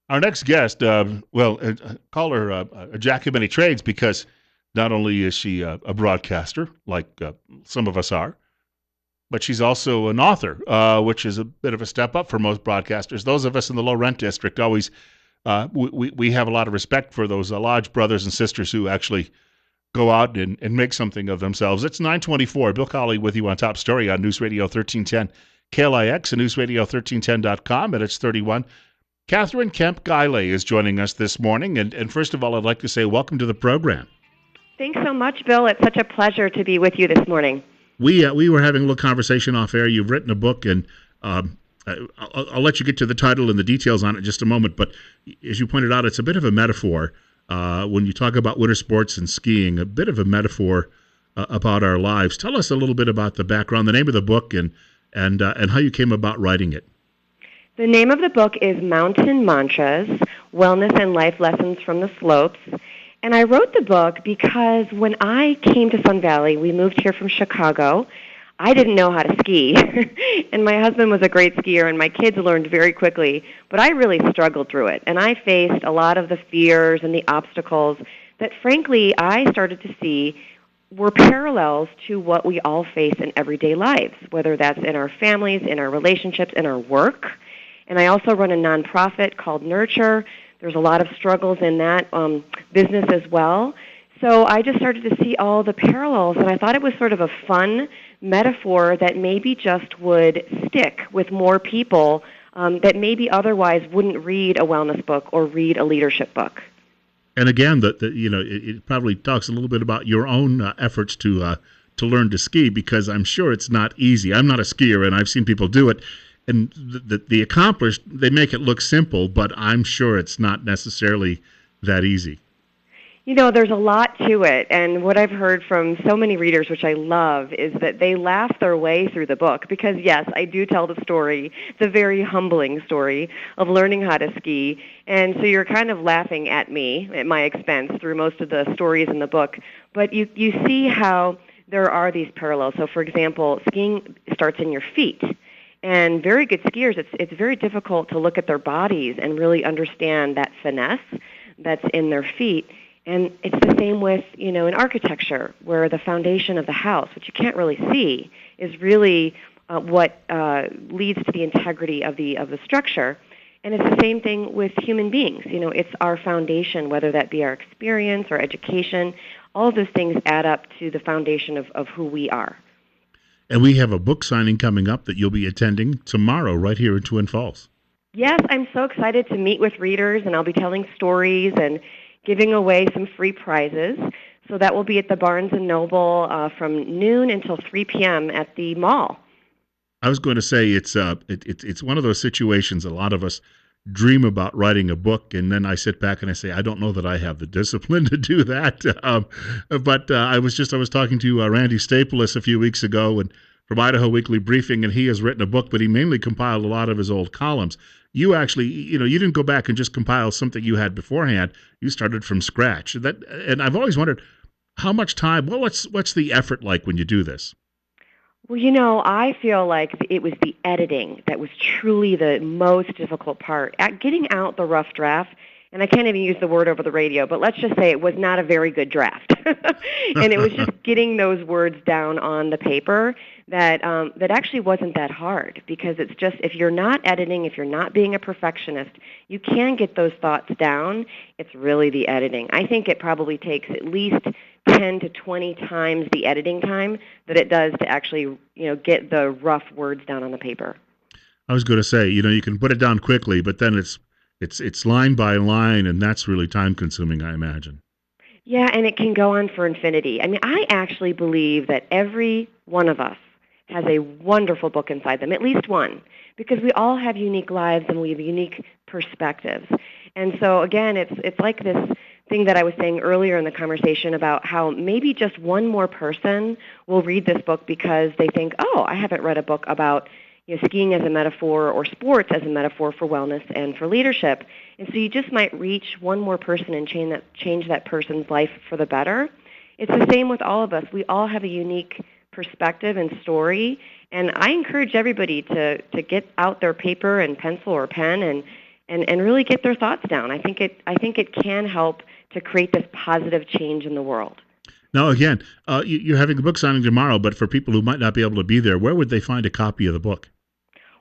Our next guest, call her a jack of many trades because not only is she a broadcaster, like some of us are, but she's also an author, which is a bit of a step up for most broadcasters. Those of us in the low rent district always we have a lot of respect for those lodge brothers and sisters who actually go out and make something of themselves. It's 9:24. Bill Colley with you on Top Story on News Radio 1310 KLIX and newsradio1310.com, and it's 31. Kathryn Kemp-Guylay is joining us this morning, and first of all, I'd like to say welcome to the program. Thanks so much, Bill. It's such a pleasure to be with you this morning. We were having a little conversation off air. You've written a book, and I'll let you get to the title and the details on it in just a moment. But as you pointed out, it's a bit of a metaphor when you talk about winter sports and skiing. A bit of a metaphor about our lives. Tell us a little bit about the background, the name of the book, and how you came about writing it. The name of the book is Mountain Mantras, Wellness and Life Lessons from the Slopes. And I wrote the book because when I came to Sun Valley, we moved here from Chicago. I didn't know how to ski, and my husband was a great skier, and my kids learned very quickly, but I really struggled through it. And I faced a lot of the fears and the obstacles that, frankly, I started to see were parallels to what we all face in everyday lives, whether that's in our families, in our relationships, in our work. And I also run a nonprofit called Nurture. There's a lot of struggles in that business as well. So I just started to see all the parallels, and I thought it was sort of a fun metaphor that maybe just would stick with more people that maybe otherwise wouldn't read a wellness book or read a leadership book. And again, it probably talks a little bit about your own efforts to learn to ski, because I'm sure it's not easy. I'm not a skier, and I've seen people do it. And the accomplished, they make it look simple, but I'm sure it's not necessarily that easy. You know, there's a lot to it, and what I've heard from so many readers, which I love, is that they laugh their way through the book because, yes, I do tell the story, the very humbling story of learning how to ski, and so you're kind of laughing at me, at my expense, through most of the stories in the book, but you see how there are these parallels. So, for example, skiing starts in your feet. And very good skiers, it's very difficult to look at their bodies and really understand that finesse that's in their feet. And it's the same with, in architecture, where the foundation of the house, which you can't really see, is really what leads to the integrity of the structure. And it's the same thing with human beings. It's our foundation, whether that be our experience or education. All of those things add up to the foundation of who we are. And we have a book signing coming up that you'll be attending tomorrow right here in Twin Falls. Yes, I'm so excited to meet with readers, and I'll be telling stories and giving away some free prizes. So that will be at the Barnes & Noble from noon until 3 p.m. at the mall. I was going to say it's one of those situations a lot of us dream about writing a book, and then I sit back and I say, I don't know that I have the discipline to do that. But I was talking to Randy Staples a few weeks ago and from Idaho Weekly Briefing, and he has written a book, but he mainly compiled a lot of his old columns. You actually, you didn't go back and just compile something you had beforehand. You started from scratch. And I've always wondered how much time. What's the effort like when you do this? Well, I feel like it was the editing that was truly the most difficult part. At getting out the rough draft, and I can't even use the word over the radio, but let's just say it was not a very good draft. And it was just getting those words down on the paper that actually wasn't that hard, because it's just, if you're not editing, if you're not being a perfectionist, you can get those thoughts down. It's really the editing. I think it probably takes at least 10 to 20 times the editing time that it does to actually, get the rough words down on the paper. I was going to say, you can put it down quickly, but then it's line by line, and that's really time consuming, I imagine. Yeah, and it can go on for infinity. I mean, I actually believe that every one of us has a wonderful book inside them, at least one, because we all have unique lives and we have unique perspectives. And so, again, it's like this thing that I was saying earlier in the conversation about how maybe just one more person will read this book because they think, oh, I haven't read a book about skiing as a metaphor or sports as a metaphor for wellness and for leadership. And so you just might reach one more person and change that person's life for the better. It's the same with all of us. We all have a unique perspective and story, and I encourage everybody to get out their paper and pencil or pen and really get their thoughts down. I think it can help to create this positive change in the world. Now, again, you're having a book signing tomorrow, but for people who might not be able to be there, where would they find a copy of the book?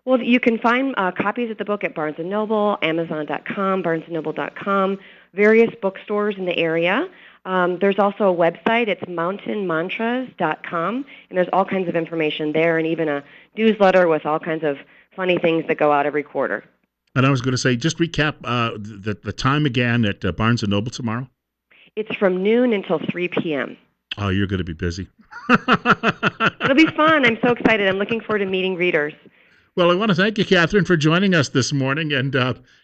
Well, you can find copies of the book at Barnes & Noble, Amazon.com, BarnesandNoble.com, various bookstores in the area. There's also a website. It's mountainmantras.com, and there's all kinds of information there, and even a newsletter with all kinds of funny things that go out every quarter. And I was going to say, just recap the time again at Barnes & Noble tomorrow. It's from noon until 3 p.m. Oh, you're going to be busy. It'll be fun. I'm so excited. I'm looking forward to meeting readers. Well, I want to thank you, Kathryn, for joining us this morning. And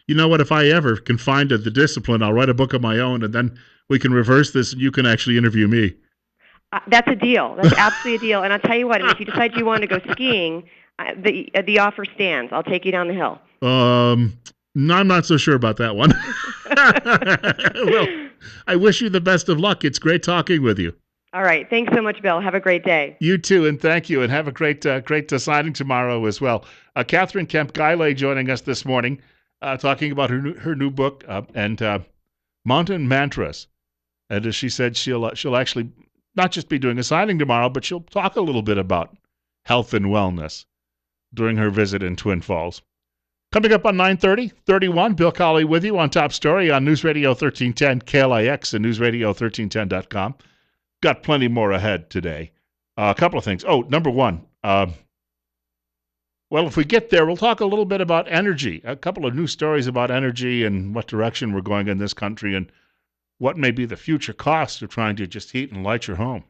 you know what? If I ever can find the discipline, I'll write a book of my own, and then we can reverse this, and you can actually interview me. That's a deal. That's absolutely a deal. And I'll tell you what, if you decide you want to go skiing, the offer stands. I'll take you down the hill. No, I'm not so sure about that one. Well, I wish you the best of luck. It's great talking with you. All right. Thanks so much, Bill. Have a great day. You too, and thank you, and have a great signing tomorrow as well. Kathryn Kemp-Guylay joining us this morning, talking about her new book and Mountain Mantras. And as she said, she'll actually not just be doing a signing tomorrow, but she'll talk a little bit about health and wellness during her visit in Twin Falls. Coming up on 9:31, Bill Colley with you on Top Story on News Radio 1310 KLIX and newsradio1310.com. Got plenty more ahead today. A couple of things. Oh, number one, well, if we get there, we'll talk a little bit about energy. A couple of new stories about energy and what direction we're going in this country and what may be the future cost of trying to just heat and light your home.